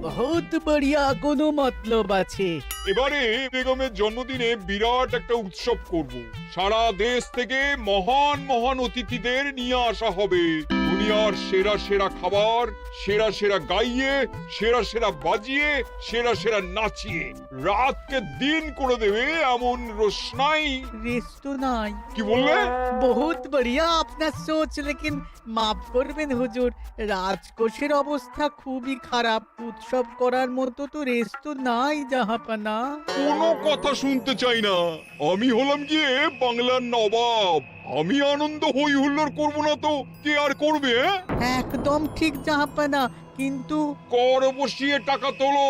বহুত বড়িয়া, কোনো মতলব আছে। এবারে বেগমের জন্মদিনে বিরাট একটা উৎসব করব। সারা দেশ থেকে মহান মহান অতিথিদের নিয়ে আসা হবে। দুনিয়ার সেরা সেরা খাবার, সেরা সেরা গাইয়ে, সেরা সেরা বাজিয়ে, সেরা সেরা নাচিয়ে রাতকে দিন করে দেবে এমন রোশনাই। রেস্টো নাই। কি বললে? বহুত বড়িয়া আপনার সোচ, লেকিন মাফ করবেন হুজুর, রাজকোষের অবস্থা খুবই খারাপ। উৎসব করার মতো তো রেস্টো নাই জাহাপানা। কোনো কথা শুনতে চাই না। আমি হলাম গিয়ে বাংলার নবাব। আমি আনন্দ হই হুল্লোড় করবো না তো কে আর করবে? একদম ঠিক জাহাপানা, কিন্তু কর বসিয়ে টাকা তোলো।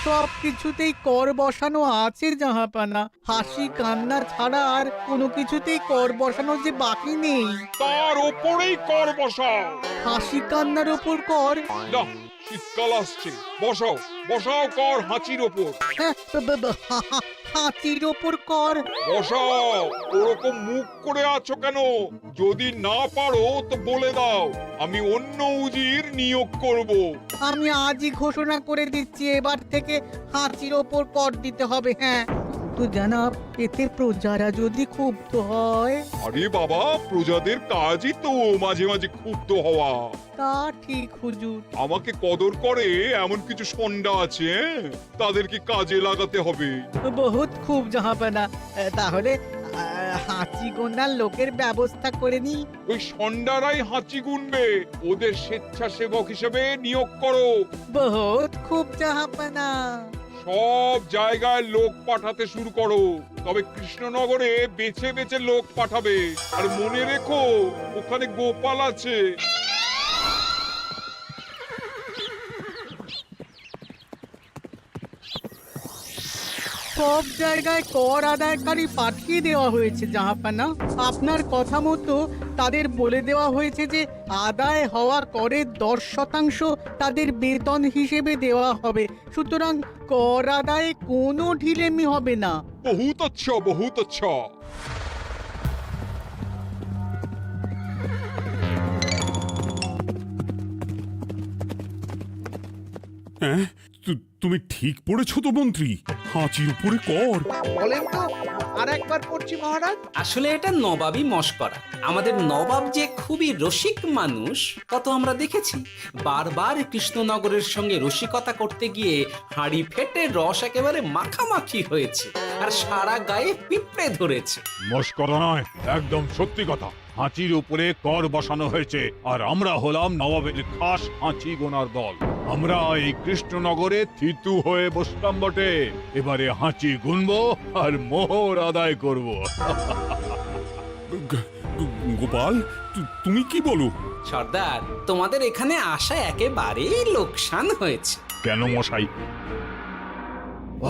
সব কিছুতেই কর বসানো আছে জাহাপানা। হাসি কান্না ছাড়া আর কোনো কিছুতেই কর বসানো যে বাকি নেই। তার ওপরেই কর বসাও। হাসি কান্নার ওপর কর? না, শীতকাল আসছে, বসাও বসাও কর হাঁচির ওপর। হ্যাঁ, হাতির ওপর কর? বসাও। ওরকম মুখ করে আছো কেন? যদি না পারো তো বলে দাও, আমি অন্য উজির নিয়োগ করব। আমি আজই ঘোষণা করে দিচ্ছি, এবার থেকে হাতির ওপর কর দিতে হবে। হ্যাঁ, তো জানাব, এতে প্রজারা যদি ক্ষুব্ধ হয়? আরে বাবা, প্রজাদের কাজই তো মাঝে মাঝে ক্ষুব্ধ হওয়া। তা ঠিক হুজুর। আমাকে কদর করে এমন কিছু সন্ডা আছে, তাদেরকে কাজে লাগাতে হবে। বহুত খুব জাহাপানা। তাহলে হাঁচি গোনার লোকের ব্যবস্থা করে নি। ওই সন্ডারাই হাঁচি গুনবে। ওদের স্বেচ্ছাসেবক হিসেবে নিয়োগ করো। বহুত খুব জাহাপানা। সব জায়গায় লোক পাঠাতে শুরু করো। তবে কৃষ্ণনগরে বেছে বেছে লোক পাঠাবে। আর মনে রেখো, ওখানে গোপাল আছে। সব জায়গায় কর আদায়কারী পাঠিয়ে দেওয়া হয়েছে জাহাপানা। আপনার কথা মতো তাদের বলে দেওয়া হয়েছে যে আদায় হওয়া করের 10% তাদের বেতন হিসেবে দেওয়া হবে। সুতরাং কর আদায়ে কোনো ঢিলেমি হবে না। বহুত আচ্ছা, বহুত আচ্ছা। হ্যাঁ, তুমি ঠিক পড়েছো তো মন্ত্রী? হাঁচির উপরে কর? বলেন তো, আর একবার পড়ছি মহারাজ। আসলে এটা নবাবই মশকরা। আমাদের নবাব যে খুবই রসিক মানুষ তা তো আমরা দেখেছি। বারবার কৃষ্ণনগরের সঙ্গে রসিকতা করতে গিয়ে হাঁড়ি ফেটে রস একেবারে মাখামাখি হয়েছে, আর সারা গায়ে পিঁপড়ে ধরেছে। মশকরা নয়, একদম সত্যি কথা। হাঁচির উপরে কর বসানো হয়েছে, আর আমরা হলাম নবাবের খাস হাঁচি গোনার দল। আমরা এই কৃষ্ণনগরে থিতু হয়ে বসলাম বটে। এবারে হাঁচি গুনবো আর মোহর আদায় করব। গোপাল, তুমি কি বলো? সর্দার, তোমাদের এখানে আসা একেবারেই লোকসান হয়েছে। কেন মশাই?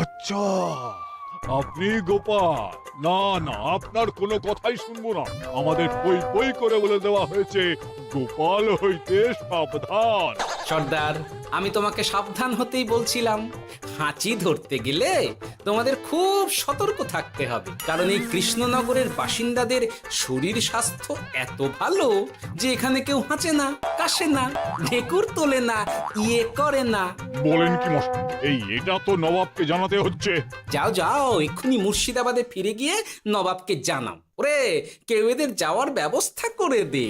আচ্ছা, আপনি গোপাল? না না, আপনার কোনো কথাই শুনবো না। আমাদের পই পই করে বলে দেওয়া হয়েছে, গোপাল হইতে সাবধান। সর্দার, আমি তোমাকে সাবধান হতেই বলছিলাম। হাঁচি ধরতে গেলে তোমাদের খুব সতর্ক থাকতে হবে, কারণ এই কৃষ্ণনগরের বাসিন্দাদের শরীর স্বাস্থ্য এত ভালো যে এখানে কেউ হাঁচে না, কাশে না, ঢেকুর তোলে না, ইয়ে করে না। বলেন কি মশাই? এটা তো নবাবকে জানাতে হচ্ছে। যাও যাও, এক্ষুনি মুর্শিদাবাদে ফিরে গিয়ে নবাবকে জানাও। ওরে, কেউ এদের যাওয়ার ব্যবস্থা করে দে।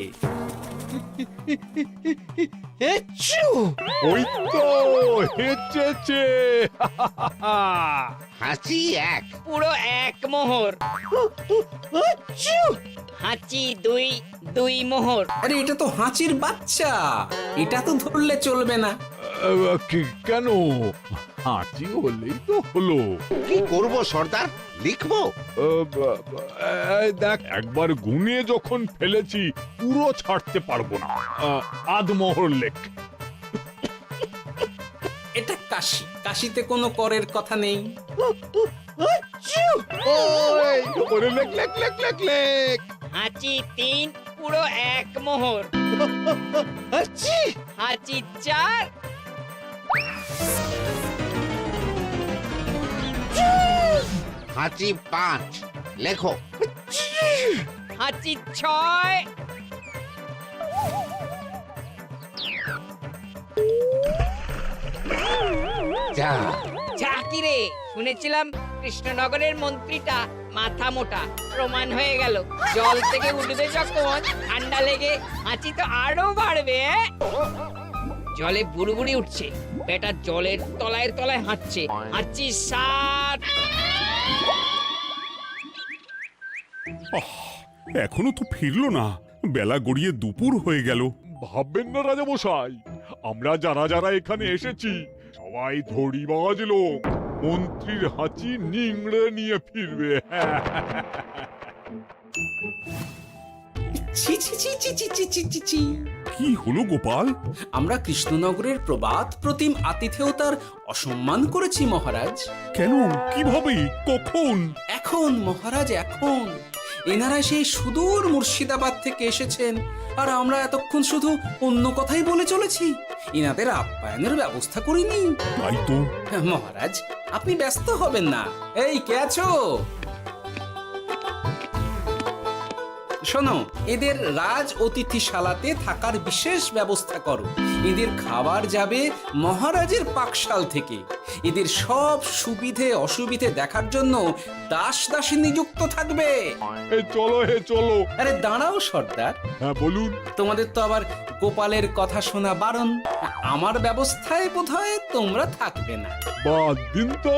ওই তো হেঁচেছে। হাঁচি এক। পুরো এক মোহর। হাঁচি দুই, দুই মোহর। আরে, এটা তো হাঁচির বাচ্চা, এটা তো ধরলে চলবে না। কেন? হাঁচি হলেই তো হলো। কি করব সর্দার? লিখবো? দেখ, একবার গুনে যখন ফেলেছি পুরো ছাড়তে পারবো না। আধমোহর লেখ। এটা কাশি, কাশিতে কোনো করের কথা নেই। ওরে লেখ লেখ লেখ লেখ লেখ। হাঁচি তিন, পুরো এক মোহর। হাঁচি চার, হাঁচি পাঁচ। লেখো। হাঁচি ছয়, যা যা কি রে, শুনেছিলাম কৃষ্ণনগরের মন্ত্রীটা মাথা মোটা, প্রমাণ হয়ে গেল। জল থেকে উঠবে যখন ঠান্ডা লেগে হাঁচি তো আরো বাড়বে। জলে বুড়বুড়ি উঠছে, বেটা জলের তলায় তলায় হাঁটছে, হাঁচি সাত। এখনো তো ফিরলো না, বেলা গড়িয়ে দুপুর হয়ে গেল। ভাববেন না রাজামশাই, আমরা যারা যারা এখানে এসেছি সবাই ধড়িবাজ লোক, মন্ত্রীর হাঁচি নিংড়ে নিয়ে ফিরবে। ছি ছি ছি ছি ছি ছি ছি ছি ছি। কি হলো গোপাল? আমরা কৃষ্ণনগরের প্রবাদ প্রতিম আতিথেয়তার অসম্মান করেছি মহারাজ। কেন? কিভাবে? কখন? এখন মহারাজ, এখন এনারা সেই সুদূর মুর্শিদাবাদ থেকে এসেছেন, আর আমরা এতক্ষণ শুধু অন্য কথাই বলে চলেছি, এনাদের আপ্যায়নের ব্যবস্থা করিনি। তাই তো। মহারাজ, আপনি ব্যস্ত হবেন না। এই কে আছো? শোনো, এদের রাজ অতিথিশালাতে থাকার বিশেষ ব্যবস্থা করো। এদের খাবার যাবে মহারাজের পাকশাল থেকে। এদের সব সুবিধে অসুবিধে দেখার জন্য দাস দাসী নিযুক্ত থাকবে। চলো হে চলো। আরে দাঁড়াও সর্দার, হ্যাঁ বলুন। তোমাদের তো আবার গোপালের কথা শোনা বারণ। আমার ব্যবস্থায় বোধহয় তোমরা থাকবে না। বাদ দিন তো,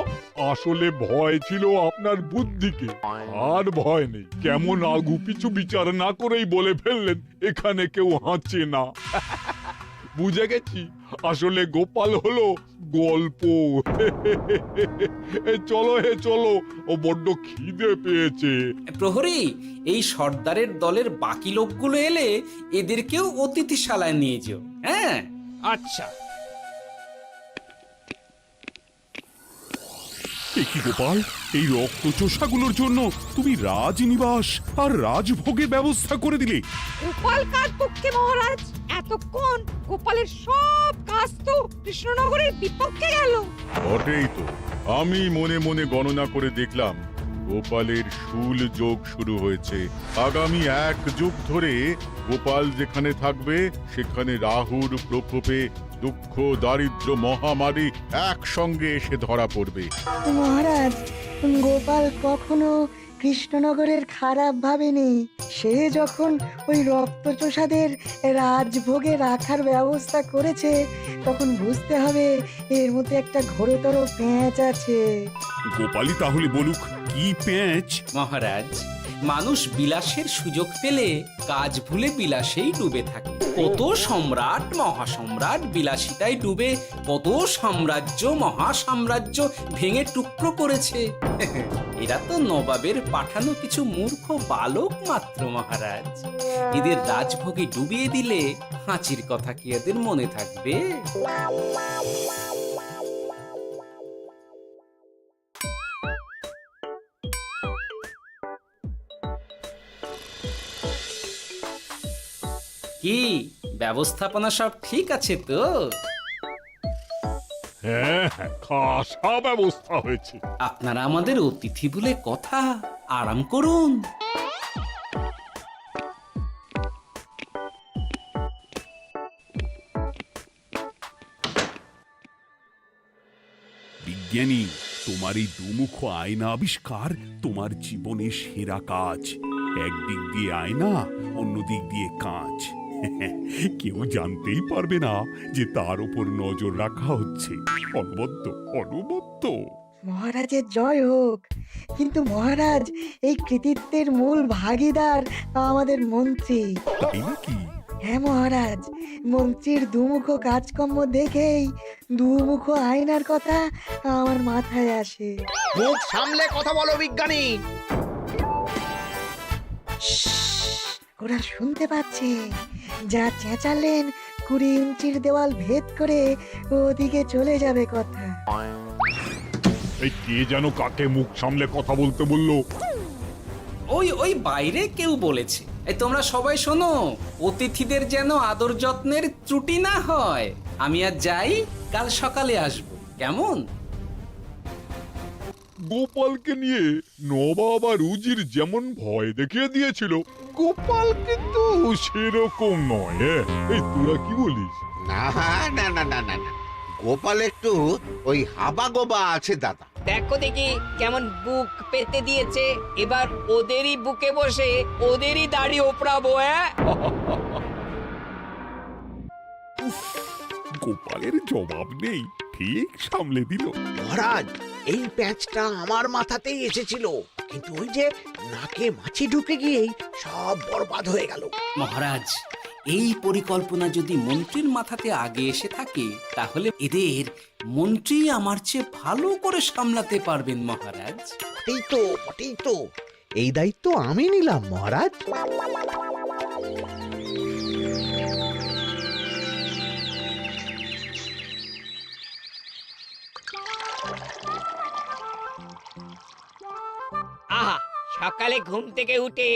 আসলে ভয় ছিল আপনার বুদ্ধিকে, আর ভয় নেই। কেমন আগু পিছু বিচার না করেই বলে ফেললেন এখানে কেউ হাঁচে না। বুঝে গেছি, আসলে গোপাল হলো গল্প। চলো হে চলো, ও বড্ড খিদে পেয়েছে। প্রহরী, এই সর্দারের দলের বাকি লোকগুলো এলে এদেরকেও অতিথিশালায় নিয়ে যেও। হ্যাঁ, আচ্ছা। এ কি গোপাল, এই রক্তচোষাগুলোর জন্য তুমি রাজনিবাস আর রাজভোগের ব্যবস্থা করে দিলে? গোপাল কার পক্ষে মহারাজ? এতক্ষণ গোপালের সব কাজ তো কৃষ্ণনগরের বিপক্ষে গেল। বটেই তো, আমি মনে মনে গণনা করে দেখলাম গোপালের শুল যোগ শুরু হয়েছে। আগামী 1 যুগ ধরে গোপাল যেখানে থাকবে সেখানে রাহুর প্রকোপে দুঃখ দারিদ্র মহামারী একসঙ্গে এসে ধরা পড়বে। মহারাজ, গোপাল কখনো কৃষ্ণনগরের খারাপ ভাবেনি। সে যখন ওই রক্তচোষাদের রাজভোগে রাখার ব্যবস্থা করেছে, তখন বুঝতে হবে এর মধ্যে একটা ঘোরতর পেঁচ আছে। গোপালই তাহলে বলুক, কি পেঁচ? মহারাজ, মানুষ বিলাসের সুযোগ পেলে কাজ ভুলে বিলাসেই ডুবে থাকে। কত সম্রাট মহাসম্রাট বিলাসিতায় ডুবে কত সাম্রাজ্য মহাসাম্রাজ্য ভেঙে টুকরো করেছে। এরা তো নবাবের পাঠানো কিছু মূর্খ বালক মাত্র মহারাজ। এদের রাজভোগে ডুবিয়ে দিলে হাঁচির কথা কি এদের মনে থাকবে? কি ব্যবস্থাপনা সব ঠিক আছে তো? হ্যাঁ হ্যাঁ, খাসা ব্যবস্থা হয়েছে। আপনারা আমাদের অতিথি বলে কথা, আরাম করুন। বিজ্ঞানী, তোমার এই দুমুখ আয়না আবিষ্কার তোমার জীবনের সেরা কাজ। একদিক দিয়ে আয়না, অন্য দিক দিয়ে কাঁচ। কেউ জানতেই পারবে না যে তার উপর নজর রাখা হচ্ছে। অনবদ্য অনবদ্য। মহারাজের জয় হোক। কিন্তু মহারাজ, এই কৃতিত্বের মূল ভাগীদার আমাদের মন্ত্রী। তাই নাকি? হ্যাঁ মহারাজ, মন্ত্রীর দুমুখ কাজকর্ম দেখেই দুমুখ আয়নার কথা আমার মাথায় আসে। মুখ সামলে কথা বলো বিজ্ঞানী। ওরা শুনতে পাচ্ছে। যা চেঁচালেন 20 ইঞ্চির দেওয়াল ভেদ করে ওদিকে চলে যাবে কথা। এই কে যেন কাকে মুখ সামলে কথা বলতে বললো? ওই ওই বাইরে কেউ বলেছে। এই তোমরা সবাই শোনো, অতিথিদের যেন আদর যত্নের ত্রুটি না হয়। আমি আর যাই, কাল সকালে আসব, কেমন? গোপালকে নিয়ে নবাব আর উজির যেমন ভয় দেখিয়ে দিয়েছিল, গোপাল কিন্তু সেরকম নয়। এই তোরা কি বলিস? না না না না না না, গোপাল একটু ওই হাবা গোবা আছে দাদা। দেখো দেখি কেমন বুক পেতে দিয়েছে, এবার ওদেরই বুকে বসে ওদেরই দাড়ি ওপড়াবো। গোপালের জবাব নেই, ঠিক সামলে দিল। মহারাজ, এই প্যাঁচটা আমার মাথাতেই এসেছিল, কিন্তু ওই যে নাকে মাছি ঢুকে গিয়েই সব বরবাদ হয়ে গেল। মহারাজ, এই পরিকল্পনা যদি মন্ত্রীর মাথাতে আগে এসে থাকে তাহলে এদের মন্ত্রী আমার চেয়ে ভালো করে সামলাতে পারবেন মহারাজ। বটেই তো, এই দায়িত্ব আমি নিলাম মহারাজ। আহা, সকালে ঘুম থেকে উঠে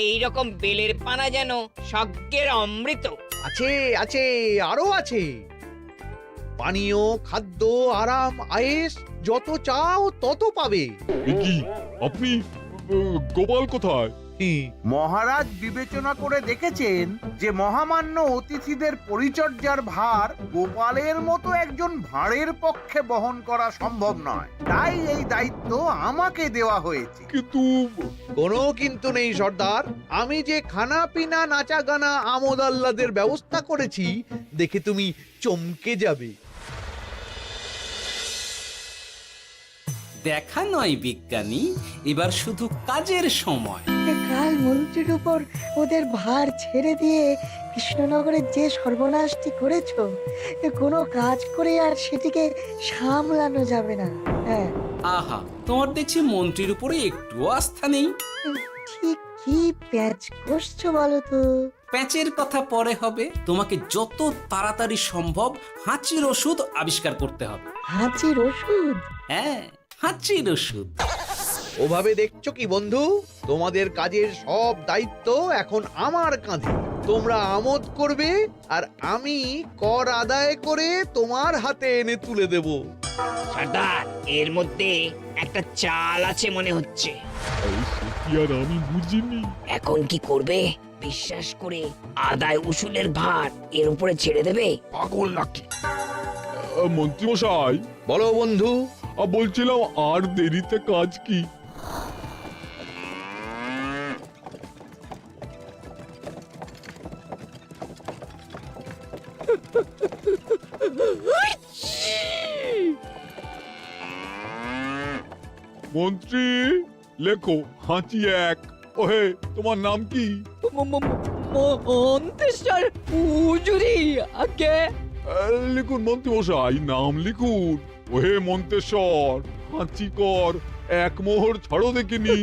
এই রকম বেলের পানা যেন স্বর্গের অমৃত। আছে আছে, আরো আছে। পানীয়, খাদ্য, আরাম, আয়েস, যত চাও তত পাবে। এ কি, আপনি গোপাল কোথায়? মহারাজ বিবেচনা করে দেখেছেন যে মহামান্য অতিথিদের পরিচর্যার ভার গোপালের মতো একজন ভাঁড়ের পক্ষে বহন করা সম্ভব নয়, তাই এই দায়িত্ব আমাকে দেওয়া হয়েছে। কিন্তু কোনো কিন্তু নেই সর্দার, আমি যে খানা পিনা নাচা গানা আমোদ আহ্লাদের ব্যবস্থা করেছি দেখে তুমি চমকে যাবে। দেখা নয় বিজ্ঞানী, এবার শুধু কাজের সময়। কাল মন্ত্রীর উপর ওদের ভার ছেড়ে দিয়ে কৃষ্ণনগরের যে সর্বনাশটি করেছো, কোনো কাজ করে আর সেটিকে সামলানো যাবে না। হ্যাঁ, আহা, তোমার দেখছি মন্ত্রীর উপরে একটুও আস্থা নেই। ঠিক কি প্যাচ করছো বলো তো? প্যাচের কথা পরে হবে, তোমাকে যত তাড়াতাড়ি সম্ভব হাঁচির ওষুধ আবিষ্কার করতে হবে। হাঁচির ওষুধ? হ্যাঁ, হাঁচির ওষুধ। ওভাবে দেখছো কি বন্ধু? তোমাদের কাজের সব দায়িত্ব এখন আমার কাঁধে। তোমরা আমোদ করবে আর আমি কর আদায় করে তোমার হাতে এনে তুলে দেব। সর্দার, এর মধ্যে একটা চাল আছে মনে হচ্ছে। কি আর আমি বুঝিনি। এখন কি করবে? বিশ্বাস করে আদায় উসুলের ভার এর উপরে ছেড়ে দেবে? পাগল নাকি? মন্ত্রী মশাই, বলো বন্ধু। বলছিলাম আর দেরিতে কাজ কি? মন্ত্রী, লেখো হাঁচি এক। ওহে, তোমার নাম কি? মন্ত্রেশ্বর হুজুরি আগে। লিখুন মন্ত্রী মশাই, নাম লিখুন। ওহে মন্তেশ্বর, হাঁচি কর, এক মোহর ছাড়ো দেখিনি।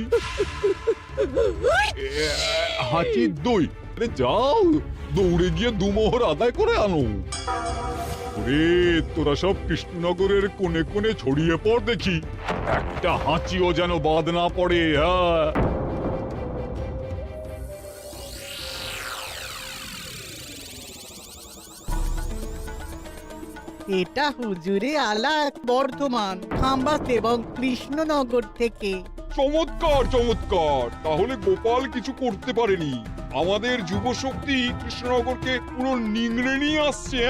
হাঁচি দুই। আরে যাও, দৌড়ে গিয়ে দু মোহর আদায় করে আনো। ওরে, তোরা সব কৃষ্ণনগরের কোণে কোণে ছড়িয়ে পড় দেখি, একটা হাঁচিও যেন বাদ না পড়ে। হ্যাঁ, এটা হুজুরে আলাক বর্ধমান, খাম্বাত এবং কৃষ্ণনগর থেকে। চমৎকার চমৎকার। তাহলে গোপাল কিছু করতে পারেনি, আমাদের যুব শক্তি কৃষ্ণনগরকে পুরো নিংড়ে নিয়ে আসছে।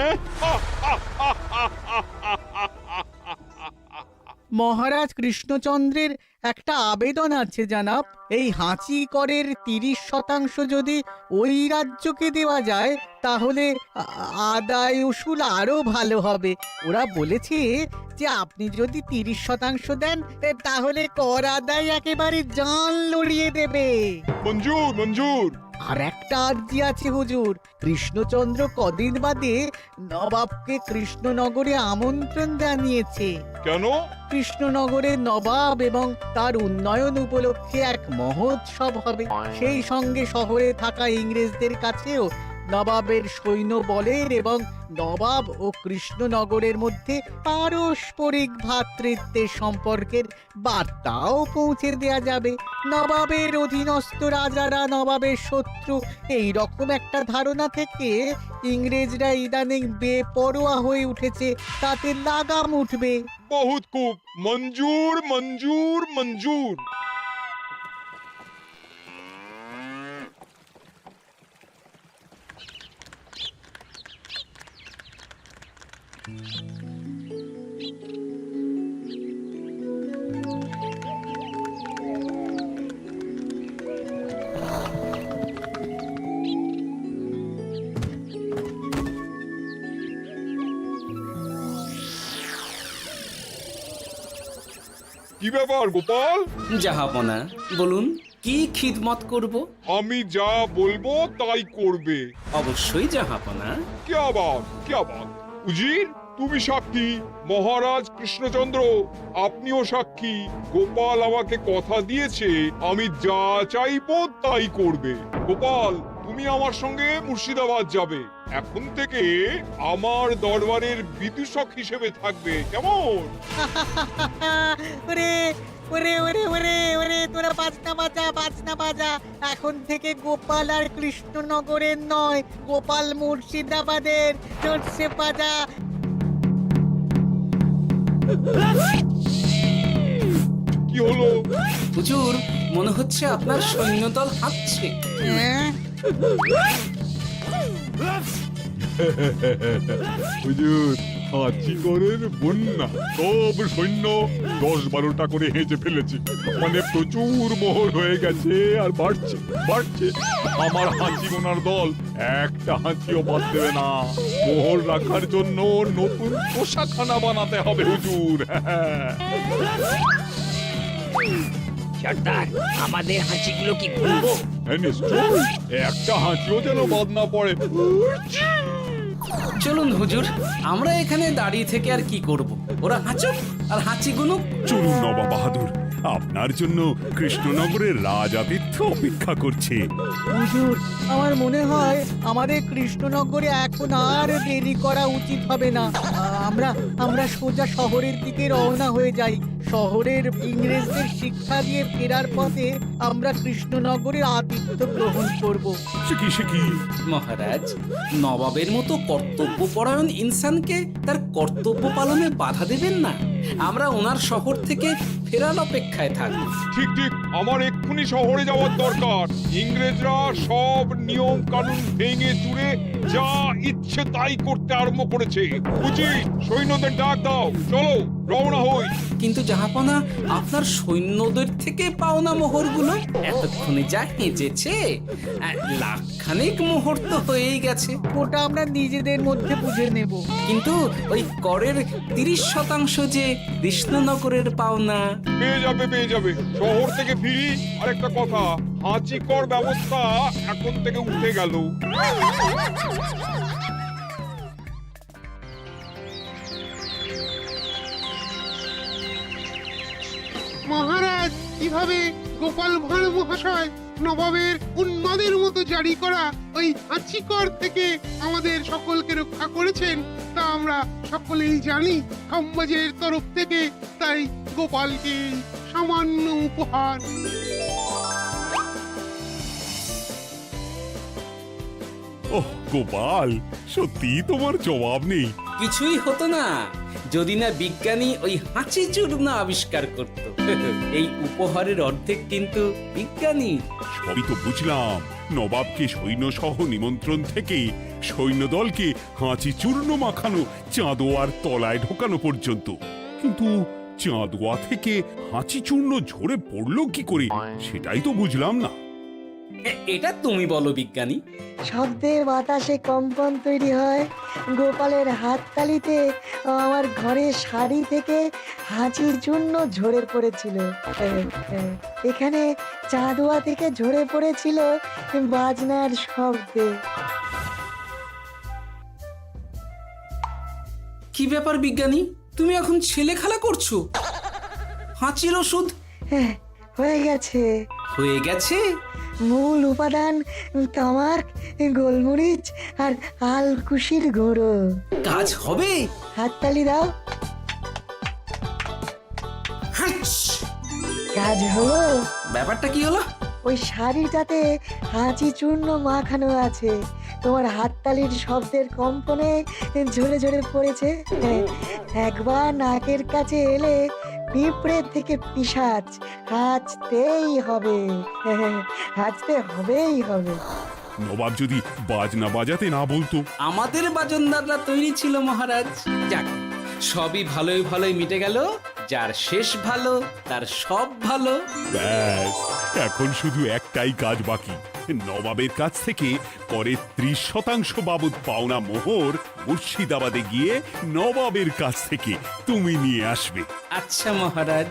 মহারাজ কৃষ্ণচন্দ্রের একটা আবেদন আছে জানাব। এই হাঁচি করের 30% যদি ওই রাজ্যকে দেওয়া যায় তাহলে আদায় উসুল আরো ভালো হবে। ওরা বলেছে যে আপনি যদি 30% দেন তাহলে কর আদায় একেবারে জান লড়িয়ে দেবে। মঞ্জুর মঞ্জুর। আর একটা আর্জি আছে হুজুর, কৃষ্ণচন্দ্র কদিন বাদে নবাবকে কৃষ্ণনগরে আমন্ত্রণ জানিয়েছে। কেন? কৃষ্ণনগরের নবাব এবং তার উন্নয়ন উপলক্ষে এক মহোৎসব হবে। সেই সঙ্গে শহরে থাকা ইংরেজদের কাছেও নবাবের সৈন্য বলের এবং নবাব ও কৃষ্ণনগরের মধ্যে পারস্পরিক ভ্রাতৃত্বের সম্পর্কের বার্তাও পৌঁছে দেয়া যাবে। নবাবের অধীনস্থ রাজারা নবাবের শত্রু, এই রকম একটা ধারণা থেকে ইংরেজরা ইদানিং বেপরোয়া হয়ে উঠেছে, তাতে লাগাম উঠবে। বহুত খুব, মঞ্জুর মঞ্জুর মঞ্জুর। কি ব্যাপার গোপাল? জাহাপনা বলুন কি খিদমত করব? আমি যা বলবো তাই করবে। অবশ্যই জাহাপনা। কি আবার উজির, তুমি সাক্ষী, মহারাজ কৃষ্ণচন্দ্র আপনিও সাক্ষী। গোপাল আমাকে কথা দিয়েছে আমি যা চাইবো তাই করবে। গোপাল, তুমি আমার সঙ্গে মুর্শিদাবাদ যাবে। এখন থেকে আমার দরবারের বিদূষক হিসেবে থাকবে, কেমন? ওরে ওরে ওরে ওরে ওরে তোরা বাজনা বাজা। এখন থেকে গোপাল আর কৃষ্ণনগরের নয়, গোপাল মুর্শিদাবাদের। চলছে বাজা। কি হলো? হুজুর, মনে হচ্ছে আপনার সৈন্যদল হাঁটছে। হ্যাঁ? হুজুর, হাঁচিগড়ের বন্যা সব সৈন্য 10-12টা করে হেঁচে ফেলেছে। মানে প্রচুর মোহর হয়ে গেছে আর বাড়ছে বাড়ছে। আমার হাঁচি গোনার দল একটা হাঁচিও বাদ দেবে না। মোহর রাখার জন্য নতুন পোশাকখানা বানাতে হবে হুজুর। সর্দার, আমাদের হাঁচিগুলো কি খুলবো? হ্যাঁ, নিশ্চয়, একটা হাঁচিও যেন বাদ না পড়ে। চলুন হুজুর, আমরা এখানে দাঁড়িয়ে থেকে আর কি করব? ওরা হাঁচুক আর হাঁচি গুনুক। চলুন নবাব বাহাদুর, আপনার জন্য কৃষ্ণনগরের রাজাতীর্থ অপেক্ষা করছে। হুজুর, আমার মনে হয় আমাদের কৃষ্ণনগরে এখন আর দেরি করা উচিত হবে না। আমরা সোজা শহরের দিকে রওনা হয়ে যাই। শহরের ইংরেজদের শিক্ষা দিয়ে ফেরার পথে আমরা কৃষ্ণনগরের আতিথ্য গ্রহণ করব। সে কি? মহারাজ, নবাবের মতো কর্তব্যপরায়ণ ইনসানকে তার কর্তব্য পালনে বাধা দেবেন না। আমরা ওনার শহর থেকে ফেরার অপেক্ষায় থাকব। ঠিক ঠিক, আমার এক্ষুনি শহরে যাওয়ার দরকার। ইংরেজরা সব নিয়ম কানুন ভেঙে চুরে যা ইচ্ছে তাই করতে আরম্ভ করেছে। উচিত সৈন্যদের ডাক দাও, চলো রওনা হই। কিন্তু জাহাপনা, আপনার সৈন্যদের থেকে পাওনা মোহরগুলো এতক্ষণে যা হেঁচেছে, লাখখানেক মোহর তো হয়েই গেছে। ওটা আমরা নিজেদের মধ্যে বুঝে নেব। কিন্তু ওই করের 30% যে কৃষ্ণনগরের পাওনা। পেয়ে যাবে। শহর থেকে ফিরি। আরেকটা কথা, হাঁচি কর ব্যবস্থা এখন থেকে উঠে গেল। মহারাজ, কিভাবে গোপাল ভাঁড় মহাশয় নবাবের উন্মাদের মতো জারি করা ওই হাঁচিকর থেকে আমাদের সকলকে রক্ষা করেছেন তা আমরা সকলেই জানি। সমাজের তরফ থেকে তাই গোপালকে সামান্য উপহার। ওহ গোপাল, সত্যি তোমার জবাব নেই। কিছুই হতো না যদি না বিজ্ঞানী ওই হাঁচি চূর্ণ আবিষ্কার করত। এই উপহারের অর্ধেক কিন্তু বিজ্ঞানী। সবই তো বুঝলাম, নবাবকে সৈন্য সহ নিমন্ত্রণ থেকে সৈন্যদলকে হাঁচি চূর্ণ মাখানো চাঁদোয়ার তলায় ঢোকানো পর্যন্ত। কিন্তু চাঁদোয়া থেকে হাঁচি চূর্ণ ঝরে পড়লো কি করে, সেটাই তো বুঝলাম না। এটা তুমি বলো বিজ্ঞানী। শব্দে বাতাসে কম্পন তৈরি হয়। গোপালের হাততালিতে আমার ঘরের শাড়ি থেকে হাঁচির জন্য ঝরে পড়েছিল। এখানে চাঁদোয়া থেকে ঝরে পড়েছিল বাজনার শব্দে। কি ব্যাপার বিজ্ঞানী, তুমি এখন ছেলে খেলা করছো? হাঁচির ওষুধ হয়ে গেছে। হয়ে গেছে? মূল উপাদান তামাক, গোলমরিচ আর আলকুশির গুঁড়ো। কাজ হবে? হাততালি দাও। কাজ হলো। ব্যাপারটা কি হলো? ওই শাড়িটাতে হাঁচি চূর্ণ মাখানো আছে। তোমার হাততালির শব্দের কম্পনে ঝরে ঝরে পড়েছে। একবার নাকের কাছে এলে পিঁপড়ের থেকে পিশাচ হাঁচতেই হবে। হাঁচতেই হবে। নবাব যদি বাজনা বাজাতে না বলতো। আমাদের বাজনদাররা তৈরি ছিল মহারাজ। যাক, সবই ভালোই মিটে গেল। যার শেষ ভালো তার সব ভালো। ব্যাস, এখন শুধু একটাই কাজ বাকি। নবাবের কাছ থেকে করে 30% বাবদ পাওনা মোহর মুর্শিদাবাদে গিয়ে নবাবের কাছ থেকে তুমি নিয়ে আসবে। আচ্ছা মহারাজ।